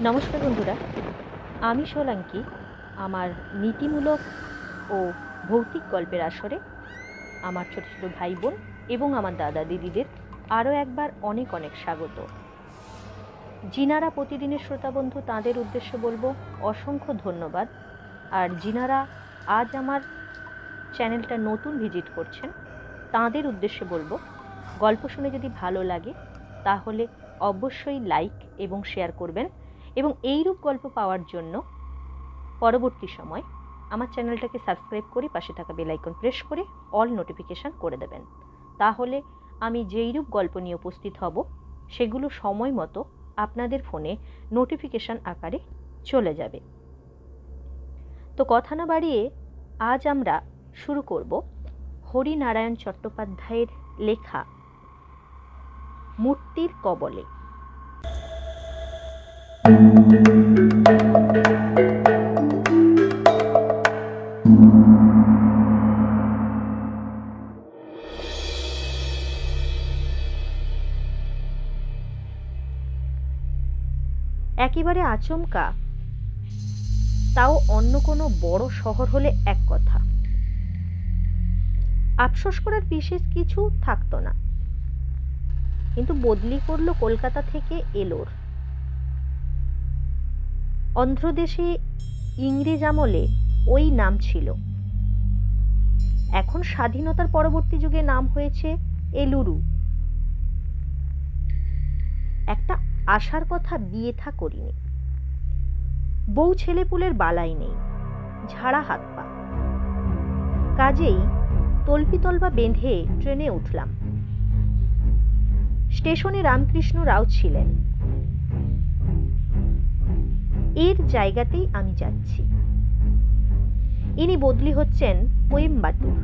নমস্কার বন্ধুরা, আমি সোলাঙ্কি। আমার নীতিমূলক ও ভৌতিক গল্পের আসরে আমার ছোট ছোট ভাই বোন এবং আমার দাদা দিদিদের আরও একবার অনেক অনেক স্বাগত। যিনারা প্রতিদিনের শ্রোতা বন্ধু, তাঁদের উদ্দেশ্যে বলবো অসংখ্য ধন্যবাদ। আর যিনারা আজ আমার চ্যানেলটা নতুন ভিজিট করছেন, তাঁদের উদ্দেশ্যে বলবো গল্প শুনে যদি ভালো লাগে তাহলে অবশ্যই লাইক এবং শেয়ার করবেন, এবং এইরূপ গল্প পাওয়ার জন্য পরবর্তী সময় আমার চ্যানেলটাকে সাবস্ক্রাইব করে পাশে থাকা বেল আইকন প্রেস করে অল নোটিফিকেশান করে দেবেন। তাহলে আমি যেইরূপ গল্প নিয়ে উপস্থিত হব সেগুলো সময় মতো আপনাদের ফোনে নোটিফিকেশান আকারে চলে যাবে। তো কথা না বাড়িয়ে আজ আমরা শুরু করব হরিনারায়ণ চট্টোপাধ্যায়ের লেখা মূর্তির কবলে। একেবারে আচমকা, তাও অন্য কোনো বড় শহর হলে এক কথা, আফসোস করার বিশেষ কিছু থাকতো না। কিন্তু বদলি করলো কলকাতা থেকে এলোর। অন্ধ্রদেশে ইংরেজ আমলে ওই নাম ছিল, এখন স্বাধীনতার পরবর্তী যুগে নাম হয়েছে এলুরু। একটা আশার কথা, বিয়ে থা করিনি, বউ ছেলেপুলের বালাই নেই, ঝাড়া হাত পা, কাজেই তল্পিতল্পা বেঁধে ট্রেনে উঠলাম। স্টেশনে রামকৃষ্ণ রাও ছিলেন। এর জায়গাতেই আমি যাচ্ছি। ইনি বদলি হচ্ছেন কোয়েম্বাটুর।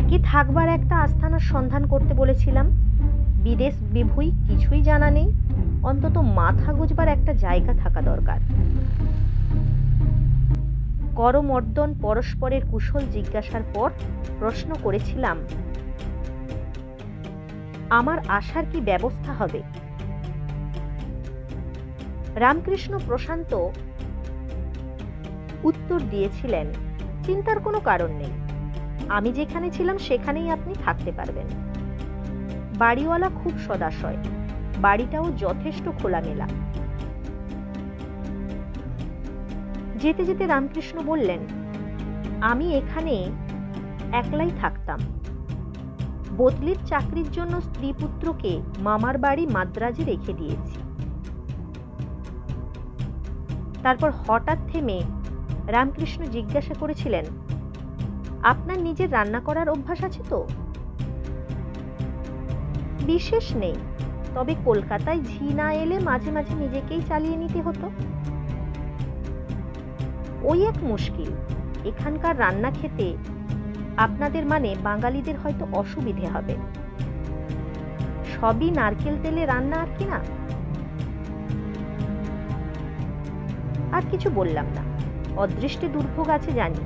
একে থাকবার একটা আস্থানার সন্ধান করতে বলেছিলাম। বিদেশ বিভুই কিছুই জানা নেই, অন্তত মাথা গুজবার একটা জায়গা থাকা দরকার। করমর্দন পরস্পরের কুশল জিজ্ঞাসার পর প্রশ্ন করেছিলাম, আমার আসার কি ব্যবস্থা হবে? রামকৃষ্ণ প্রশান্ত উত্তর দিয়েছিলেন, চিন্তার কোনো কারণ নেই, আমি যেখানে ছিলাম সেখানেই আপনি থাকতে পারবেন। বাড়িওয়ালা খুব সদাশয়, বাড়িটাও যথেষ্ট খোলামেলা। যেতে যেতে রামকৃষ্ণ বললেন, আমি এখানে একলাই থাকতাম। বদলির চাকরির জন্য স্ত্রী পুত্রকে মামার বাড়ি মাদ্রাজে রেখে দিয়েছি। তারপর হঠাৎ থেমে রামকৃষ্ণ জিজ্ঞাসা করেছিলেন, আপনার নিজের রান্না করার অভ্যাস আছে তো? বিশেষ নেই, তবে কলকাতায় ঝি না এলে মাঝে মাঝে নিজেকেই চালিয়ে নিতে হতো। ওই এক মুশকিল, এখানকার রান্না খেতে আপনাদের মানে বাঙালিদের হয়তো অসুবিধে হবে। সবই নারকেল তেলে রান্না, আর কি না। আর কিছু বললাম না, অদৃষ্টে দুর্ভোগ আছে জানি।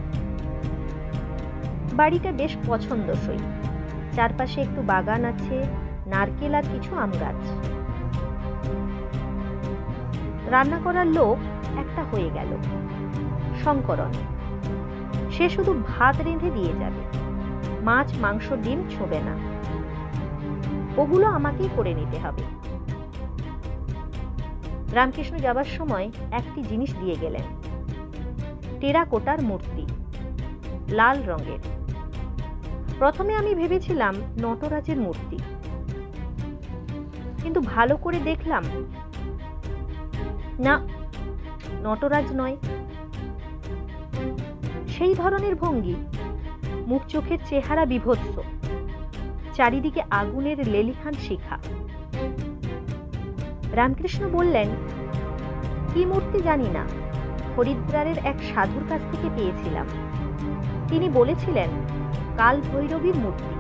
বাড়িটা বেশ পছন্দসই, চারপাশে একটু বাগান আছে, নারকেল আর কিছু আম গাছ। রান্না করার লোক একটা হয়ে গেল, শঙ্করন। সে শুধু ভাত রেঁধে দিয়ে যাবে, মাছ মাংস ডিম ছোঁবে না, ওগুলো আমাকেই করে নিতে হবে। রামকৃষ্ণ যাবার সময় একটি জিনিস দিয়ে গেলেন, টেরাকোটার মূর্তি, লাল রঙের। প্রথমে আমি ভেবেছিলাম নটরাজের মূর্তি, কিন্তু ভালো করে দেখলাম না, নটরাজ নয়। সেই ধরনের ভঙ্গি, মুখ চোখের চেহারা বিভৎস, চারিদিকে আগুনের লেলিহান শিখা। রামকৃষ্ণ বললেন, কি মূর্তি জানি না, হরিদ্বারের এক সাধুর কাছ থেকে পেয়েছিলাম। তিনি বলেছিলেন কাল ভৈরবীর মূর্তি।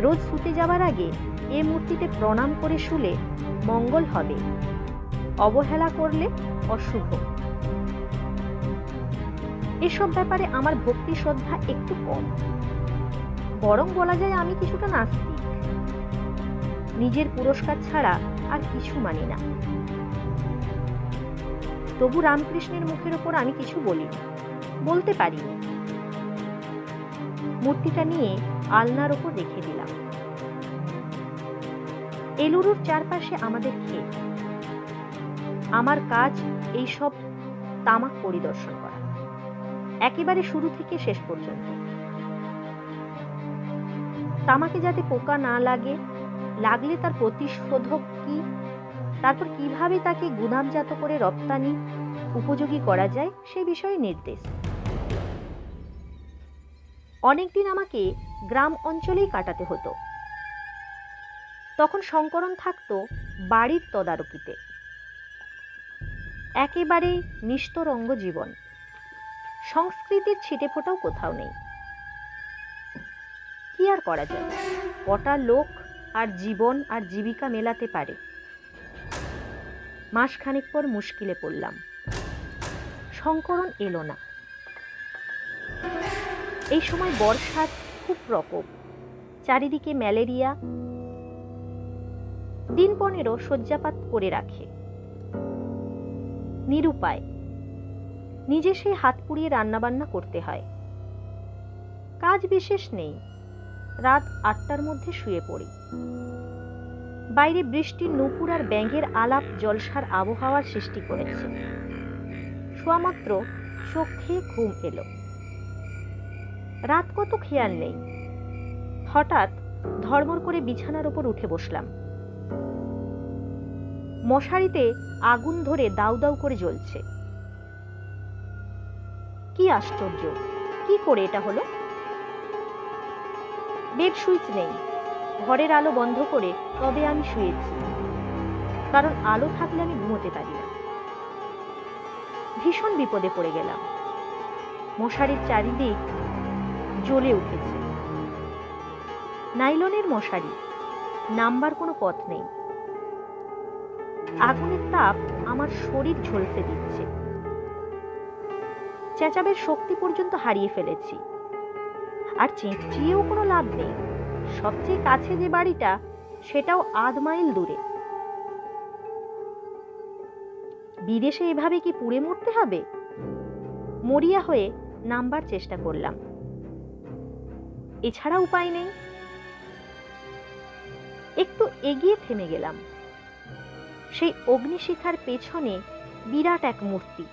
রোজ শুতে যাবার আগে এ মূর্তিতে প্রণাম করে শুলে মঙ্গল হবে, অবহেলা করলে অশুভ। এসব ব্যাপারে আমার ভক্তি শ্রদ্ধা একটু কম, বরং বলা যায় আমি কিছুটা নাস্তিক। নিজের পুরস্কার ছাড়া আর কিছু মানি না। তবু রামকৃষ্ণের মুখের ওপর আমি কিছু বলিনি, বলতে পারিনি। মূর্তিটা নিয়ে আলনার ওপর রেখে দিলাম। এলুরুর চারপাশে আমাদের ক্ষেত। আমার কাজ এইসব তামাক পরিদর্শন করা, একেবারে শুরু থেকে শেষ পর্যন্ত। তামাকে যাতে পোকা না লাগে, লাগলে তার প্রতিশোধক কি, তারপর কিভাবে তাকে গুদামজাত করে রপ্তানি উপযোগী করা যায় সে বিষয়ে নির্দেশ। অনেকদিন আমাকে গ্রাম অঞ্চলেই কাটাতে হতো। তখন শঙ্করন থাকতো বাড়ির তদারকিতে। একেবারে নিস্তরঙ্গ জীবন, সংস্কৃতির ছিটেফোঁটাও কোথাও নেই। কি আর করা যায়, কটা লোক আর জীবন আর জীবিকা মেলাতে পারে? মাসখানেক পর মুশকিলে পড়লাম। শঙ্করন এলো না। এই সময় বর্ষার খুব প্রকোপ, চারিদিকে ম্যালেরিয়া। দিন 15 শয্যাপাত করে রাখে। নিরুপায়, নিজে সেই হাত পুড়িয়ে রান্নাবান্না করতে হয়। কাজ বিশেষ নেই, রাত 8টার মধ্যে শুয়ে পড়ি। বাইরে বৃষ্টির নুপুর আর ব্যাঙের আলাপ জলসার আবহাওয়ার সৃষ্টি করেছে। শোয়ামাত্র চোখে ঘুম এলো। রাত কত খেয়াল নেই। হঠাৎ ধড়মড় করে বিছানার ওপর উঠে বসলাম। মশারিতে আগুন ধরে দাউ দাউ করে জ্বলছে। কি আশ্চর্য, কি করে এটা হলো? বেড সুইচ নেই, ঘরের আলো বন্ধ করে তবে আমি শুয়েছি, কারণ আলো থাকলে আমি ঘুমোতে পারি না। ভীষণ বিপদে পড়ে গেলাম। মশারির চারিদিক জ্বলে উঠেছে। নাইলনের মশারি, নামবার কোনো পথ নেই। আগুনের তাপ আমার শরীর ঝলসে দিচ্ছে। চেঁচাবের শক্তি পর্যন্ত হারিয়ে ফেলেছি। আর চেঁচিয়েও কোনো লাভ নেই। সবচেয়ে কাছে যে বাড়িটা, সেটাও আধ মাইল দূরে। বিদেশে এভাবে কি পুড়ে মরতে হবে? মরিয়া হয়ে নামবার চেষ্টা করলাম, এছাড়া উপায় নেই। একটু এগিয়ে থেমে গেলাম। সেই অগ্নিশিখার পেছনে বিরাট এক মূর্তি।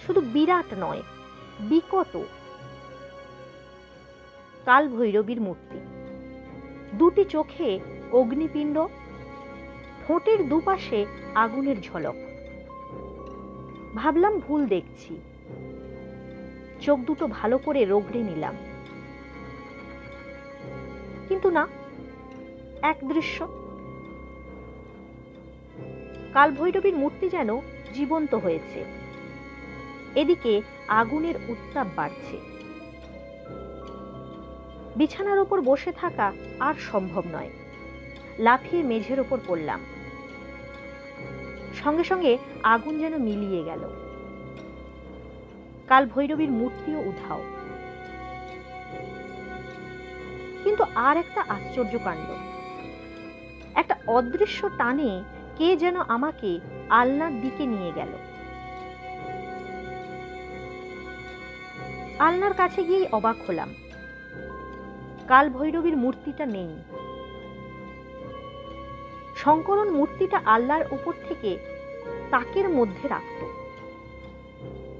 শুধু বিরাট নয়, বিকট। কাল ভৈরবীর মূর্তি। দুটি চোখে অগ্নিপিণ্ড, ঠোঁটের দুপাশে আগুনের ঝলক। ভাবলাম ভুল দেখছি। চোখ দুটো ভালো করে রগড়ে নিলাম, কিন্তু না, এক দৃশ্য। কাল ভৈরবীর মূর্তি যেন জীবন্ত হয়েছে। এদিকে আগুনের উত্তাপ বাড়ছে। বিছানার ওপর বসে থাকা আর সম্ভব নয়। লাফিয়ে মেঝের ওপর পড়লাম। সঙ্গে সঙ্গে আগুন যেন মিলিয়ে গেল। কাল ভৈরবীর মূর্তিও উধাও। কিন্তু আর একটা আশ্চর্য কাণ্ড। একটা অদৃশ্য টানে কে যেন আমাকে আলনার দিকে নিয়ে গেল। আলনার কাছে গিয়েই অবাক হলাম। কাল ভৈরবীর মূর্তিটা নেই। শঙ্করন মূর্তিটা আলনার উপর থেকে তাকের মধ্যে রাখত।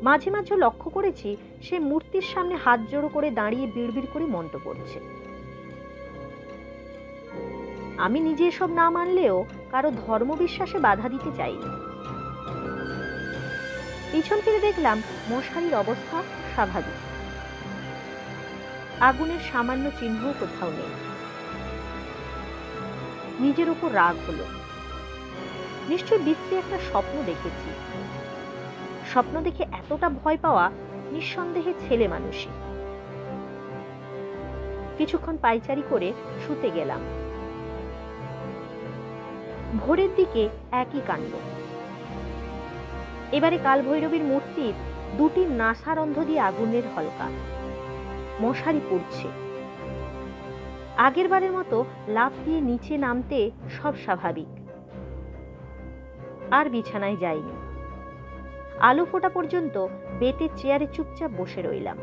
মাঝে মাঝে লক্ষ্য করেছি সে মূর্তির সামনে হাত জোড়ো করে দাঁড়িয়ে বিড়বিড় করে মন্ত্র পড়ছে। আমি নিজে এসব না মানলেও কারো ধর্মবিশ্বাসে বাধা দিতে চাইনি। পিছন ফিরে দেখলাম মশারির অবস্থা স্বাভাবিক। আগুনের সামান্য চিহ্ন কোথাও নেই। নিজের উপর রাগ হলো। নিশ্চয় বিশ্রী একটা স্বপ্ন দেখেছি। স্বপ্ন দেখে এতটা ভয় পাওয়া নিঃসন্দেহে ছেলে মানুষই। কিছুক্ষণ পায়চারি করে শুতে গেলাম। ভোরের দিকে একই কাণ্ড। এবারে কাল ভৈরবীর মূর্তির দুটি নাসারন্ধ্র দিয়ে আগুনের হলকা। মশারি পুড়ছে। আগের বারের মতো লাফ দিয়ে নিচে নামতে সব স্বাভাবিক। আর বিছানায় যাইনি। আলো ফোটা পর্যন্ত বেতের চেয়ারে চুপচাপ বসে রইলাম।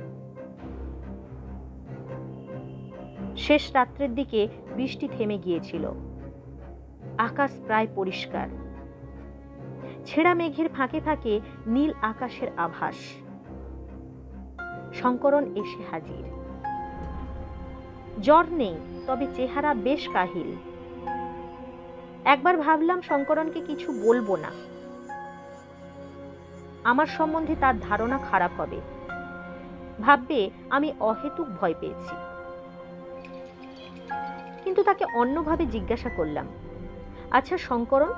শেষ রাত্রের দিকে বৃষ্টি থেমে গিয়েছিল। আকাশ প্রায় পরিষ্কার। ছেঁড়া মেঘের ফাঁকে ফাঁকে নীল আকাশের আভাস। শঙ্করন এসে হাজির। জ্বর নেই, তবে চেহারা বেশ কাহিল। একবার ভাবলাম শঙ্করনকে কিছু বলবো না, আমার সম্বন্ধে তার ধারণা খারাপ হবে, ভাববে আমি অহেতুক ভয় পেয়েছি। কিন্তু তাকে অন্যভাবে জিজ্ঞাসা করলাম, আচ্ছা শঙ্করন,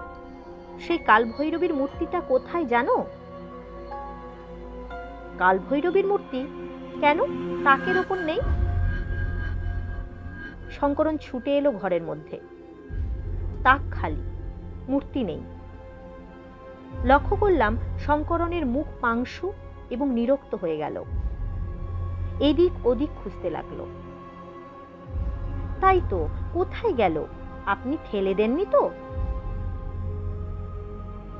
সেই কালভৈরবীর মূর্তিটা কোথায় জানো? কালভৈরবীর মূর্তি কেন, তাকের ওপর নেই? শঙ্করন ছুটে এলো ঘরের মধ্যে। তাক খালি, মূর্তি নেই। লক্ষ্য করলাম শঙ্করনের মুখ পাংশু এবং নিরক্ত হয়ে গেল। এদিক ওদিক খুঁজতে লাগলো। তাই তো, কোথায় গেল? আপনি ফেলে দেননি তো?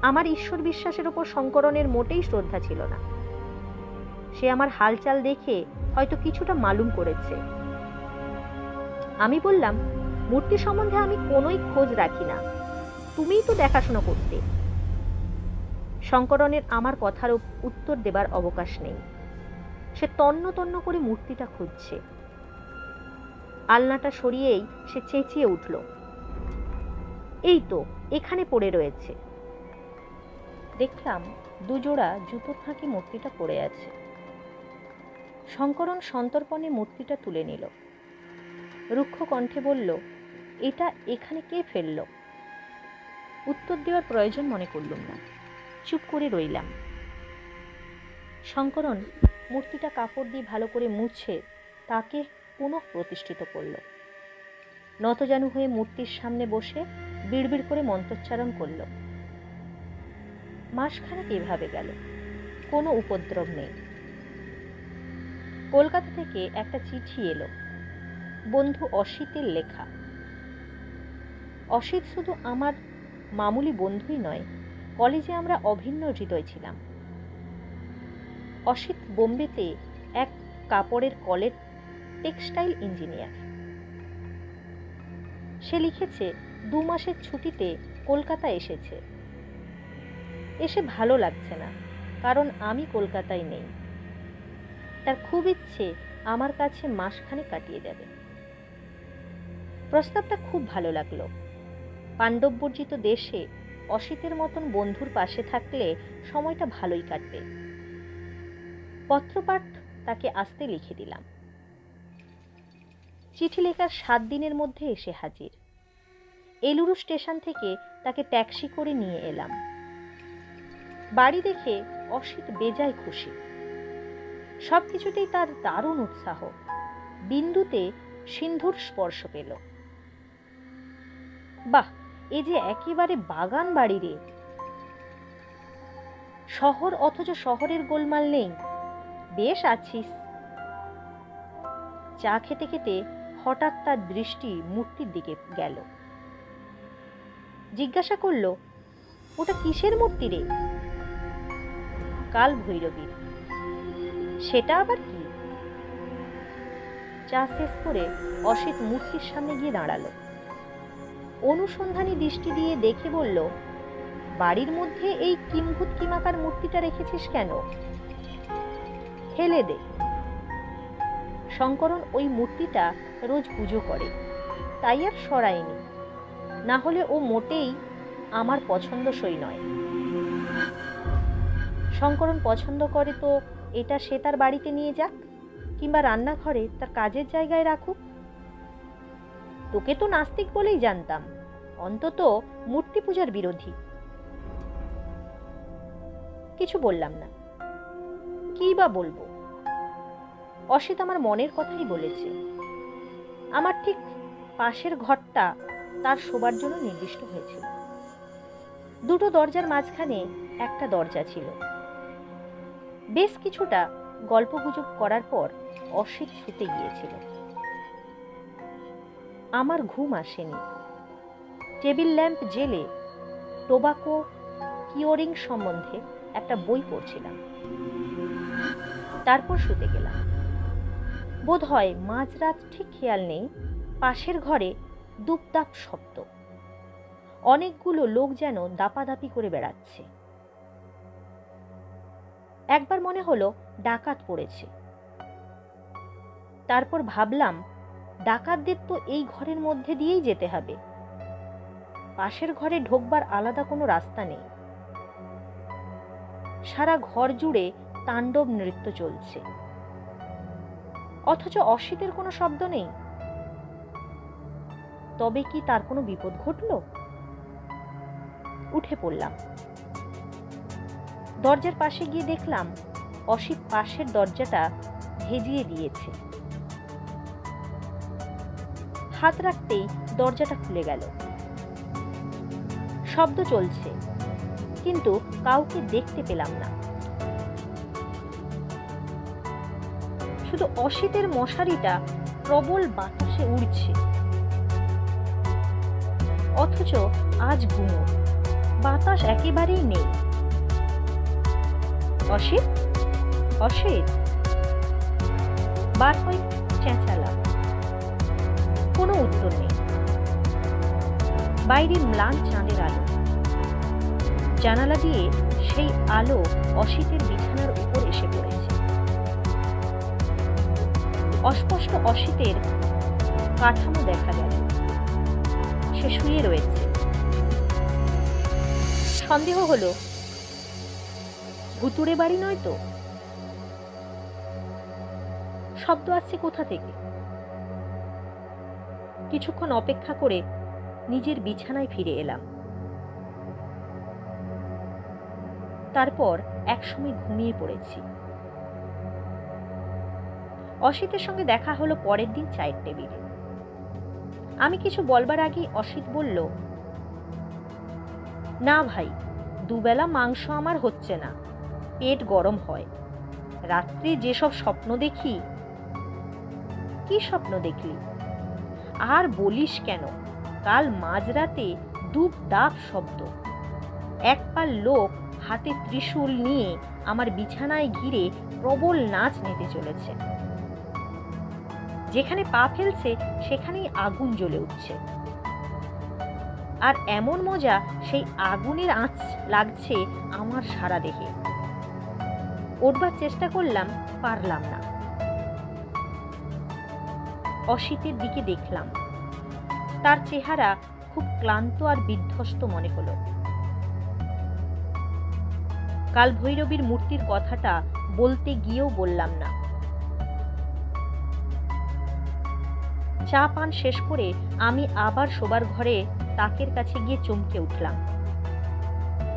আমার ঈশ্বর বিশ্বাসের ওপর শঙ্করনের মোটেই শ্রদ্ধা ছিল না। সে আমার হালচাল দেখে হয়তো কিছুটা মালুম করেছে। আমি বললাম, মূর্তি সম্বন্ধে আমি কোনোই খোঁজ রাখি না, তুমিই তো দেখাশোনা করতে। শঙ্করনের আমার কথার উত্তর দেবার অবকাশ নেই। সে তন্ন তন্ন করে মূর্তিটা খুঁজছে। আলনাটা সরিয়েই সে চেঁচিয়ে উঠল, এই তো এখানে পড়ে রয়েছে। দেখলাম দুজোড়া জুতোর ফাঁকে মূর্তিটা পড়ে আছে। শঙ্করন সন্তর্পণে মূর্তিটা তুলে নিল। রুক্ষ কণ্ঠে বলল, এটা এখানে কে ফেলল? উত্তর দেওয়ার প্রয়োজন মনে করলুম না, চুপ করে রইলাম। শঙ্করন মূর্তিটা কাপড় দিয়ে ভালো করে মুছে তাকে পুনঃ প্রতিষ্ঠিত করল। নতজানু হয়ে মূর্তির সামনে বসে বিড়বিড় করে মন্ত্রোচ্চারণ করল। মাসখানেক এভাবে গেল, কোনো উপদ্রব নেই। কলকাতা থেকে একটা চিঠি এলো, বন্ধু অসিতের লেখা। অসিত শুধু আমার মামুলি বন্ধুই নয়, কলেজে আমরা অভিন্ন হৃদয় ছিলাম। অসিত বোম্বেতে এক কাপড়ের কলের টেক্সটাইল ইঞ্জিনিয়ার। সে লিখেছে 2 মাসের ছুটিতে কলকাতা এসেছে। এসে ভালো লাগছে না, কারণ আমি কলকাতায় নেই। তার খুব ইচ্ছে আমার কাছে মাসখানেক কাটিয়ে যাবে। প্রস্তাবটা খুব ভালো লাগলো। পাণ্ডববর্জিত দেশে অসিতের মতন বন্ধুর পাশে থাকলে সময়টা ভালোই কাটবে। পত্রপাঠ তাকে আসতে লিখে দিলাম। চিঠি লেখার 7 দিনের মধ্যে এসে হাজির। এলুরু স্টেশন থেকে তাকে ট্যাক্সি করে নিয়ে এলাম। বাড়ি দেখে অসিত বেজায় খুশি। সবকিছুতেই তার দারুণ উৎসাহ। বিন্দুতে সিন্ধুর স্পর্শ পেল। বাহ, এ যে একেবারে বাগান বাড়ি রে। শহর, অথচ শহরের গোলমাল নেই। বেশ আছিস। চা খেতে খেতে হঠাৎ তার দৃষ্টি মূর্তির দিকে গেল। জিজ্ঞাসা করল, ওটা কিসের মূর্তি রে? কাল ভৈরবীর। সেটা আবার কি? চা শেষ করে অসিত মূর্তির সামনে গিয়ে দাঁড়ালো। অনুসন্ধানী দৃষ্টি দিয়ে দেখে বলল, বাড়ির মধ্যে এই কিম্ভূত কিমাকার মূর্তিটা রেখেছিস কেন? ফেলে দে। শঙ্করন ওই মূর্তিটা রোজ পুজো করে, তাই আর সরায়নি। না হলে ও মোটেই আমার পছন্দসই নয়। শঙ্করন পছন্দ করে তো এটা সে তার বাড়িতে নিয়ে যাক, কিংবা রান্নাঘরে তার কাজের জায়গায় রাখুক। তোকে তো নাস্তিক বলেই জানতাম, অন্তত মূর্তি পূজার বিরোধী। কিছু বললাম না। কি বা বলবো? অসিত আমার মনের কথাই বলেছে। আমার ঠিক পাশের ঘরটা তার শোবার জন্য নির্দিষ্ট হয়েছিল। 2টো দরজার মাঝখানে একটা দরজা ছিল। বেশ কিছুটা গল্পগুজব করার পর অসিত শুতে গিয়েছিল। আমার ঘুম আসেনি। টেবিল ল্যাম্প জেলে টোবাকো কিওরিং সম্বন্ধে একটা বই পড়ছিলাম। তারপর শুতে গেলাম। বোধ হয় মাঝরাত, ঠিক খেয়াল নেই, পাশের ঘরে দুপদাপ শব্দ। অনেকগুলো লোক যেন দাপাদাপি করে বেড়াচ্ছে। একবার মনে হলো ডাকাত পড়েছে। তারপর ভাবলাম, ডাকাতদের তো এই ঘরের মধ্যে দিয়েই যেতে হবে, পাশের ঘরে ঢোকবার আলাদা কোনো রাস্তা নেই। সারা ঘর জুড়ে তাণ্ডব নৃত্য চলছে, অথচ অসিতের কোনো শব্দ নেই। তবে কি তার কোনো বিপদ ঘটল? উঠে পড়লাম। দরজার পাশে গিয়ে দেখলাম অসিত পাশের দরজাটা ভেজিয়ে দিয়েছে। হাত রাখতেই দরজাটা খুলে গেল। শব্দ চলছে, কিন্তু কাউকে দেখতে পেলাম না। শুধু অসিতের মশারিটা প্রবল বাতাসে উড়ছে। অথচ আজ গুমোট, বাতাস একেবারেই নেই। অসিত, অসিত, বার কয়েক চেঁচালাম, কোনো উত্তর নেই। বাইরে ম্লান চাঁদের আলো। জানালা দিয়ে সেই আলো অসিতের বিছানার উপর এসে পড়েছে। অস্পষ্ট অসিতের কাঠামো দেখা গেল। সে শুয়ে রয়েছে। সন্দেহ হলো ভুতুড়ে বাড়ি নয় তো। শব্দ আসছে কোথা থেকে? কিছুক্ষণ অপেক্ষা করে নিজের বিছানায় ফিরে এলাম। তারপর একসময় ঘুমিয়ে পড়েছি। অসিতের সঙ্গে দেখা হলো পরের দিন চায়ের টেবিলে। আমি কিছু বলবার আগেই অসিত বলল, না ভাই, দুবেলা মাংস আমার হচ্ছে না, পেট গরম হয়। রাত্রে যেসব স্বপ্ন দেখি। কি স্বপ্ন দেখলি? আর বলিস কেন, কাল মাঝরাতে দুপ দাপ শব্দ। এক পাল লোক হাতে ত্রিশূল নিয়ে আমার বিছানায় ঘিরে প্রবল নাচ নিতে চলেছে। যেখানে পা ফেলছে সেখানেই আগুন জ্বলে উঠছে। আর এমন মজা, সেই আগুনের আঁচ লাগছে আমার সারা দেহে। উঠবার চেষ্টা করলাম, পারলাম না। অসিতের দিকে দেখলাম। তার চেহারা খুব ক্লান্ত আর বিধ্বস্ত মনে হলো। কাল ভৈরবীর মূর্তির কথাটা বলতে গিয়েও বললাম না। চা পান শেষ করে আমি আবার শোবার ঘরে তাকের কাছে গিয়ে চমকে উঠলাম।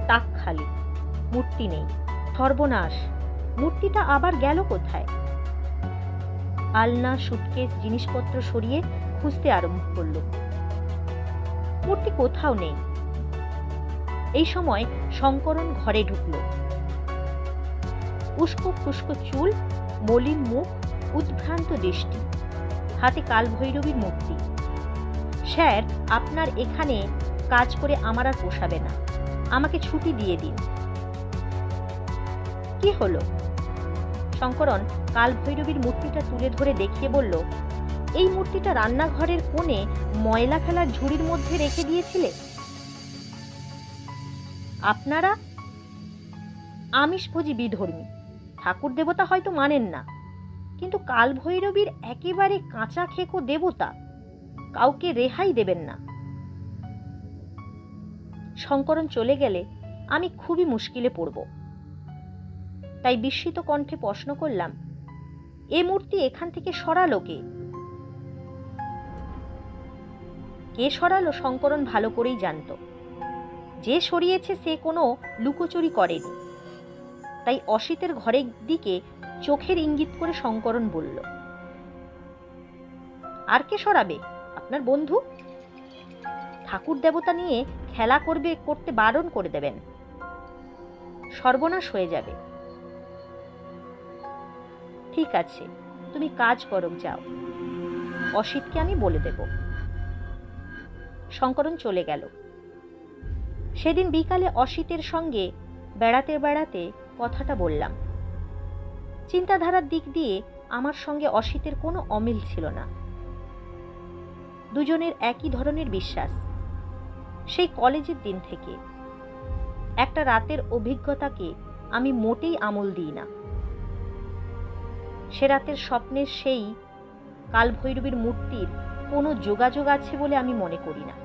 তাক খালি, মূর্তি নেই। সর্বনাশ, মূর্তিটা আবার গেল কোথায়? আলনা, সুটকেস, জিনিসপত্র সরিয়ে খুঁজতে আরম্ভ করল। মূর্তি কোথাও নেই। এই সময় শঙ্করন ঘরে ঢুকল। উস্কো খুস্কো চুল, মলিন মুখ, উদ্ভ্রান্ত দৃষ্টি, হাতে কালভৈরবীর মূর্তি। স্যার, আপনার এখানে কাজ করে আমার আর পোষাবে না, আমাকে ছুটি দিয়ে দিন। কি হলো? শঙ্করন কালভৈরবীর মূর্তিটা তুলে ধরে দেখিয়ে বলল, এই মূর্তিটা রান্নাঘরের কোণে ময়লা ফেলার ঝুড়ির মধ্যে রেখে দিয়েছিলে। আপনারা আমিষভোজী বিধর্মী, ঠাকুর দেবতা হয়তো মানেন না, কিন্তু কালভৈরবীর একেবারে কাঁচা খেকো দেবতা, কাউকে রেহাই দেবেন না। শঙ্করন চলে গেলে আমি খুবই মুশকিলে পড়ব। তাই বিস্মিত কণ্ঠে প্রশ্ন করলাম, এ মূর্তি এখান থেকে সরালো কে? কে সরালো শঙ্করন ভালো করেই জানত। যে সরিয়েছে সে কোনো লুকোচুরি করেনি। তাই অসিতের ঘরের দিকে চোখের ইঙ্গিত করে শঙ্করন বলল, আর কে সরাবে? আপনার বন্ধু। ঠাকুর দেবতা নিয়ে খেলা করতে বারণ করে দেবেন, সর্বনাশ হয়ে যাবে। ঠিক আছে, তুমি কাজ করো, যাও, অসিতকে আমি বলে দেব। শঙ্করন চলে গেল। সেদিন বিকালে অসিতের সঙ্গে বেড়াতে বেড়াতে কথাটা বললাম। চিন্তাধারার দিক দিয়ে আমার সঙ্গে অসিতের কোনো অমিল ছিল না। দুজনের একই ধরনের বিশ্বাস, সেই কলেজের দিন থেকে। একটা রাতের অভিজ্ঞতাকে আমি মোটেই আমল দিই না। সে রাতের স্বপ্নের সেই কালভৈরবীর মূর্তির কোনো যোগাযোগ আছে বলে আমি মনে করি না।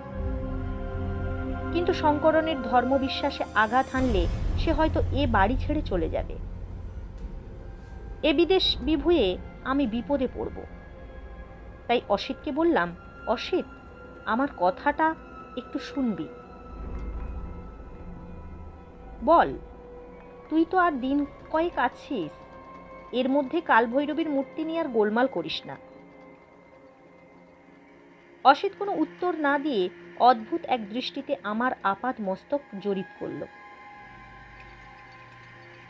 কিন্তু শঙ্করনের ধর্মবিশ্বাসে আঘাত হানলে সে হয়তো এ বাড়ি ছেড়ে চলে যাবে। এ বিদেশ বিভুঁয়ে আমি বিপদে পড়ব। তাই অসিতকে বললাম, অসিত, আমার কথাটা একটু শুনবি। বল, তুই তো আর দিন কয়েক আছিস, এর মধ্যে কালভৈরবীর মূর্তি নিয়ে আর গোলমাল করিস না। অসিত কোনো উত্তর না দিয়ে অদ্ভুত এক দৃষ্টিতে আমার আপাত মস্তক জরিপ করল।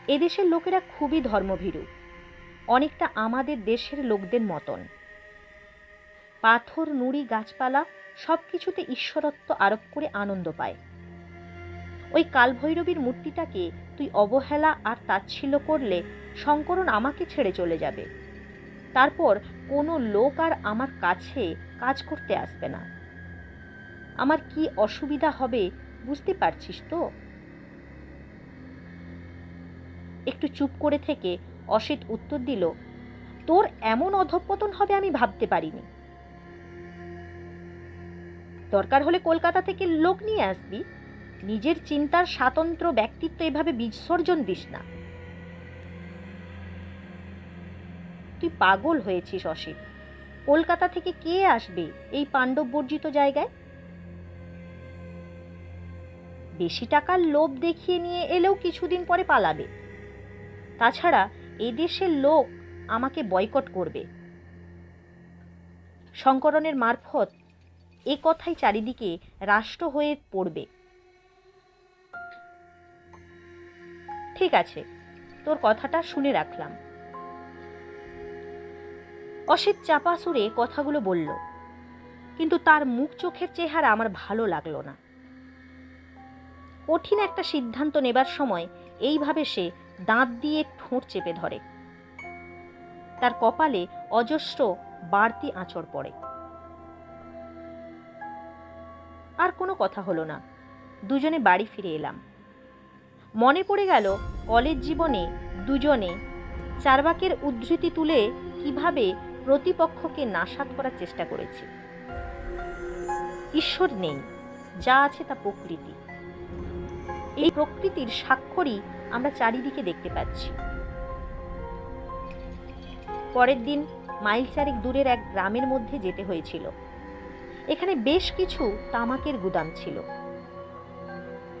এদেশের লোকেরা খুবই ধর্মভীরু, অনেকটা আমাদের দেশের লোকদের মতন। পাথর, নুড়ি, গাছপালা সবকিছুতে ঈশ্বরত্ব আরোপ করে আনন্দ পায়। ওই কালভৈরবীর মূর্তিটাকে তুই অবহেলা আর তাচ্ছিল্য করলে শঙ্করন আমাকে ছেড়ে চলে যাবে। তারপর কোনো লোক আর আমার কাছে কাজ করতে আসবে না। আমার কি অসুবিধা হবে বুঝতে পারছিস তো? একটু চুপ করে থেকে অসিত উত্তর দিল, তোর এমন অধঃপতন হবে আমি ভাবতে পারিনি। দরকার হলে কলকাতা থেকে লোক নিয়ে আসবি, নিজের চিন্তার স্বাতন্ত্র ব্যক্তিত্ব এভাবে বিসর্জন দিস না। তুই পাগল হয়েছিস অসিত। কলকাতা থেকে কে আসবে এই পাণ্ডব বর্জিত জায়গায়? বেশি টাকার লোভ দেখিয়ে নিয়ে এলেও কিছুদিন পরে পালাবে। তাছাড়া এদেশের লোক আমাকে বয়কট করবে। শঙ্করনের মারফত এ কথাই চারিদিকে রাষ্ট্র হয়ে পড়বে। ঠিক আছে, তোর কথাটা শুনে রাখলাম। অসিত চাপা সুরে কথাগুলো বলল, কিন্তু তার মুখ চোখের চেহারা আমার ভালো লাগলো না। কঠিন একটা সিদ্ধান্ত নেবার সময় এইভাবে সে দাঁত দিয়ে ঠোঁট চেপে ধরে। তার কপালে অজস্র বাড়তি আঁচড় পড়ে। আর কোনো কথা হলো না। দুজনে বাড়ি ফিরে এলাম। মনে পড়ে গেল কলেজ জীবনে দুজনে চার্বাকের উদ্ধৃতি তুলে কিভাবে প্রতিপক্ষকে নাশাত করার চেষ্টা করেছি। ঈশ্বর নেই, যা আছে তা প্রকৃতি। এই প্রকৃতির স্বাক্ষরই আমরা চারিদিকে দেখতে পাচ্ছি। পরের দিন মাইল চারেক দূরের এক গ্রামের মধ্যে যেতে হয়েছিল। এখানে বেশ কিছু তামাকের গুদাম ছিল।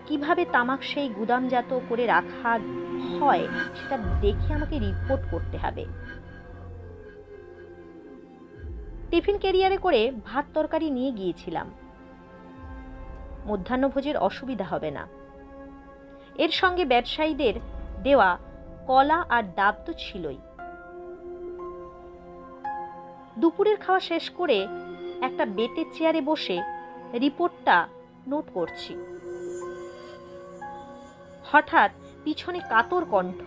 কিভাবে তামাক সেই গুদামজাত করে রাখা হয় সেটা দেখে আমাকে রিপোর্ট করতে হবে। টিফিন ক্যারিয়ারে করে ভাত তরকারি নিয়ে গিয়েছিলাম। মধ্যাহ্নভোজের অসুবিধা হবে না। এর সঙ্গে ব্যবসায়ীদের দেওয়া কলা আর ডাব তো ছিলই। দুপুরের খাওয়া শেষ করে একটা বেতের চেয়ারে বসে রিপোর্টটা নোট করছি। হঠাৎ পিছনে কাতর কণ্ঠ,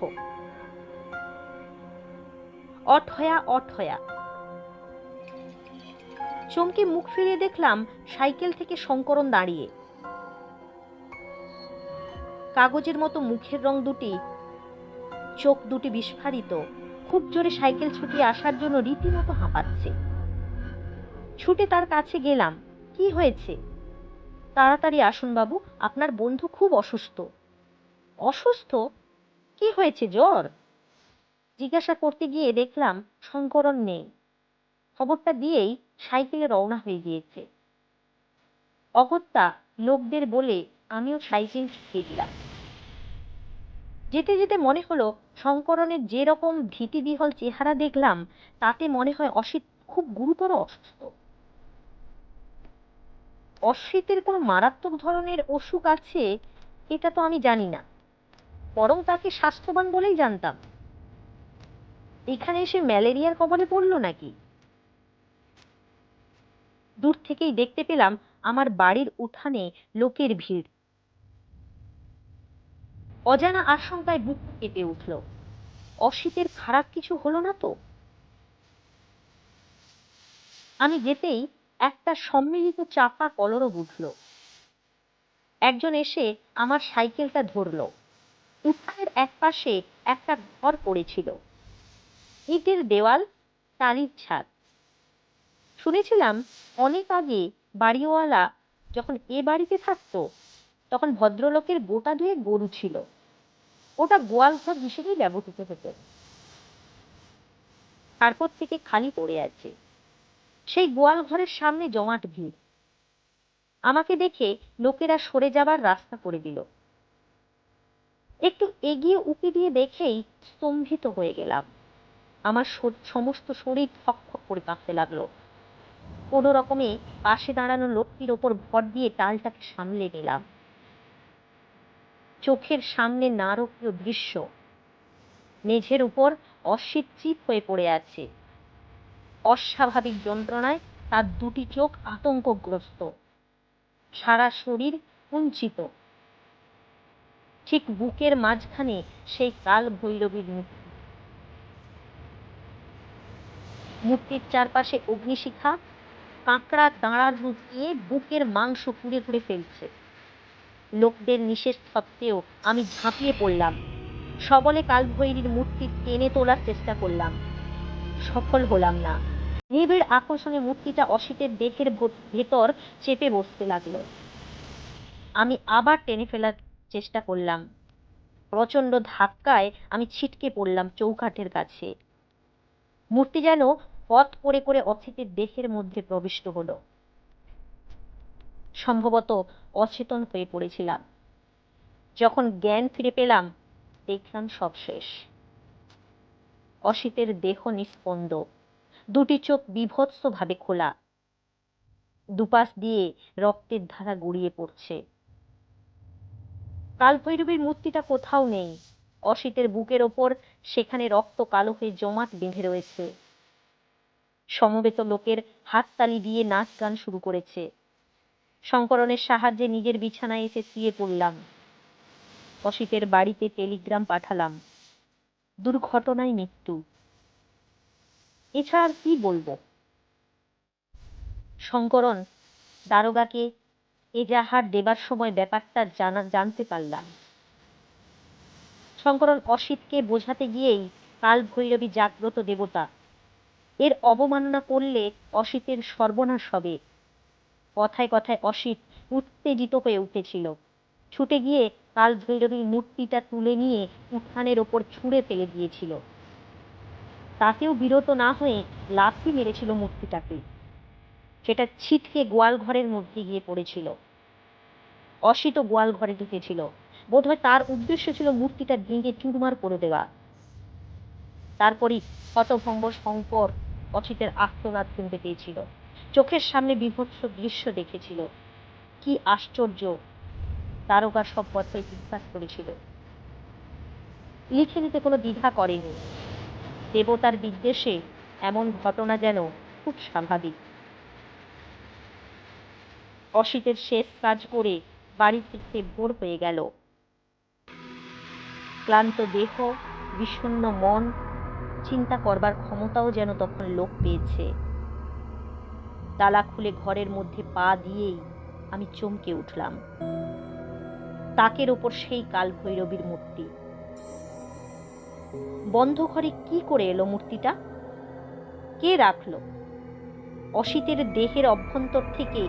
অঠয়া অঠয়া। চমকে মুখ ফিরিয়ে দেখলাম সাইকেল থেকে শঙ্করন দাঁড়িয়ে। কাগজের মতো মুখের রং দুটি, চোখ দুটি বিস্ফারিত, খুব জোরে সাইকেল ছুটিয়ে আসার জন্য রীতিমতো হাঁপাচ্ছে। ছুটে তার কাছে গেলাম। কি হয়েছে? তাড়াতাড়ি আসুন বাবু, আপনার বন্ধু খুব অসুস্থ। অসুস্থ? কি হয়েছে, জ্বর? জিজ্ঞাসা করতে গিয়ে দেখলাম শঙ্করন নেই। খবরটা দিয়েই সাইকেলে রওনা হয়ে গিয়েছে। অগত্যা লোকদের বলে আমিও সাইকেল শিখিয়ে দিলাম। যেতে যেতে মনে হলো শঙ্করনের যে রকম ভীতিবিহ্বল চেহারা দেখলাম তাতে মনে হয় অসিত খুব গুরুতর অসুস্থ। অসিতের কোনো মারাত্মক ধরনের অসুখ আছে এটা তো আমি জানি না, বরং তাকে স্বাস্থ্যবান বলেই জানতাম। এখানে এসে ম্যালেরিয়ার কবলে পড়লো নাকি? দূর থেকেই দেখতে পেলাম আমার বাড়ির উঠানে লোকের ভিড়। অজানা আশঙ্কায় বুক কেঁপে উঠল। অসিতের খারাপ কিছু হলো না তো? আমি যেতেই একটা সম্মিলিত চাপা কলরব উঠল। একজন এসে আমার সাইকেলটা ধরল। উঠানের একপাশে একটা ঘর পড়েছিল, ইটের দেওয়াল, টালির ছাদ। শুনেছিলাম অনেক আগে বাড়িওয়ালা যখন এ বাড়িতে থাকতো তখন ভদ্রলোকের গোটা দুয়ে গরু ছিল। ওটা গোয়াল ঘর হিসেবেই ব্যবহৃত হতো। তারপর থেকে খালি পড়ে আছে। সেই গোয়াল ঘরের সামনে জমাট ভিড়। আমাকে দেখে লোকেরা সরে যাবার রাস্তা করে দিল। একটু এগিয়ে উঁকি দিয়ে দেখেই স্তম্ভিত হয়ে গেলাম। আমার সমস্ত শরীর থকথক করে কাঁপতে লাগলো। কোনো রকমে পাশে দাঁড়ানো লোকটির ওপর ভর দিয়ে টালটাকে সামলে নিলাম। চোখের সামনে নারকীয় দৃশ্য। মেঝের উপর অসিত চিত হয়ে পড়ে আছে। অস্বাভাবিক যন্ত্রণায় তার দুটি চোখ আতঙ্কগ্রস্ত, সারা শরীর কুঞ্চিত। ঠিক বুকের মাঝখানে সেই কাল ভৈরবীর মূর্তি। মূর্তির চারপাশে অগ্নিশিখা, কাঁকড়া দাঁড়ার রূপ দিয়ে বুকের মাংস কুড়ে কুড়ে ফেলছে। লোকদের নিষেধ সত্ত্বেও আমি ঝাঁপিয়ে পড়লাম। সবলে কালভৈরীর মূর্তি টেনে তোলার চেষ্টা করলাম, সফল হলাম না। নিবিড় আকর্ষণে মূর্তিটা অসিতের দেহের ভেতর চেপে বসতে লাগলো। আমি আবার টেনে ফেলার চেষ্টা করলাম। প্রচন্ড ধাক্কায় আমি ছিটকে পড়লাম চৌকাঠের কাছে। মূর্তি যেন পথ করে করে অসিতের দেহের মধ্যে প্রবিষ্ট হলো। সম্ভবত অচেতন হয়ে পড়েছিলাম। যখন জ্ঞান ফিরে পেলাম দেখলাম সব শেষ। অসিতের দেহ নিস্পন্দ, দুটি চোখ বীভৎসভাবে খোলা, দুপাশ দিয়ে রক্তের ধারা গড়িয়ে পড়ছে। কালভৈরবীর মূর্তিটা কোথাও নেই। অসিতের বুকের ওপর সেখানে রক্ত কালো হয়ে জমাট বেঁধে রয়েছে। সমবেত লোকের হাততালি দিয়ে নাচ গান শুরু করেছে। শঙ্করনের সাহায্যে নিজের বিছানায় এসে শুয়ে পড়লাম। অসিতের বাড়িতে টেলিগ্রাম পাঠালাম, দুর্ঘটনায় মৃত্যু। এছাড়া আর কি বলবো? শঙ্করন দারোগাকে এজাহার দেবার সময় ব্যাপারটা জানতে পারলাম। শঙ্করন অসিতকে বোঝাতে গিয়েই কাল ভৈরবী জাগ্রত দেবতা, এর অবমাননা করলে অসিতের সর্বনাশ হবে। কথায় কথায় অসিত উত্তেজিত হয়ে উঠেছিল। ছুটে গিয়ে কাল ভৈরবীর মূর্তিটা তুলে নিয়ে উঠানের ওপর ছুঁড়ে ফেলে দিয়েছিল। তাতেও বিরত না হয়ে লাথি মেরেছিল মূর্তিটাকে। সেটা ছিটকে গোয়াল ঘরের মধ্যে গিয়ে পড়েছিল। অসিত গোয়াল ঘরে ঢুকেছিল। বোধহয় তার উদ্দেশ্য ছিল মূর্তিটা ভেঙে চুরমার করে দেওয়া। তারপরই হতভম্ব শঙ্কর অসিতের আর্তনাদ শুনতে পেয়েছিল। চোখের সামনে বীভৎস দৃশ্য দেখেছিল। কি আশ্চর্য! দারোগা সব কথাই বিশ্বাস করেছিল, লিখে নিতে কোনো দ্বিধা করেনি। দেবতার বিদ্বেষে এমন ঘটনা যেন খুব স্বাভাবিক। অসিতের শেষ কাজ করে বাড়ি ফিরতে ভোর হয়ে গেল। ক্লান্ত দেহ, বিষণ্ণ মন, চিন্তা করবার ক্ষমতাও যেন তখন লোপ পেয়েছে। তালা খুলে ঘরের মধ্যে পা দিয়েই আমি চমকে উঠলাম। তাকের ওপর সেই কাল ভৈরবীর মূর্তি। বন্ধ ঘরে কি করে এলো মূর্তিটা? কে রাখলো? অসিতের দেহের অভ্যন্তর থেকে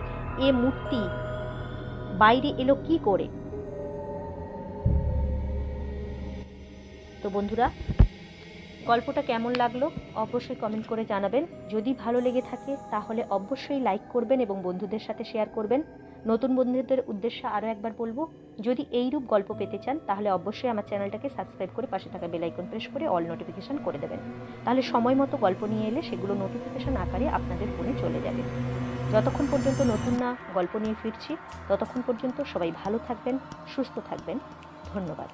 এ মূর্তি বাইরে এলো কি করে? তো বন্ধুরা, গল্পটা কেমন লাগলো অবশ্যই কমেন্ট করে জানাবেন। যদি ভালো লেগে থাকে তাহলে অবশ্যই লাইক করবেন এবং বন্ধুদের সাথে শেয়ার করবেন। নতুন বন্ধুদের উদ্দেশ্যে আরও একবার বলবো, যদি এইরূপ গল্প পেতে চান তাহলে অবশ্যই আমার চ্যানেলটাকে সাবস্ক্রাইব করে পাশে থাকা বেল আইকন প্রেস করে অল নোটিফিকেশন করে দেবেন। তাহলে সময় মতো গল্প নিয়ে এলে সেগুলো নোটিফিকেশন আকারে আপনাদের ফোনে চলে যাবে। যতক্ষণ পর্যন্ত নতুন না গল্প নিয়ে ফিরছি ততক্ষণ পর্যন্ত সবাই ভালো থাকবেন, সুস্থ থাকবেন। ধন্যবাদ।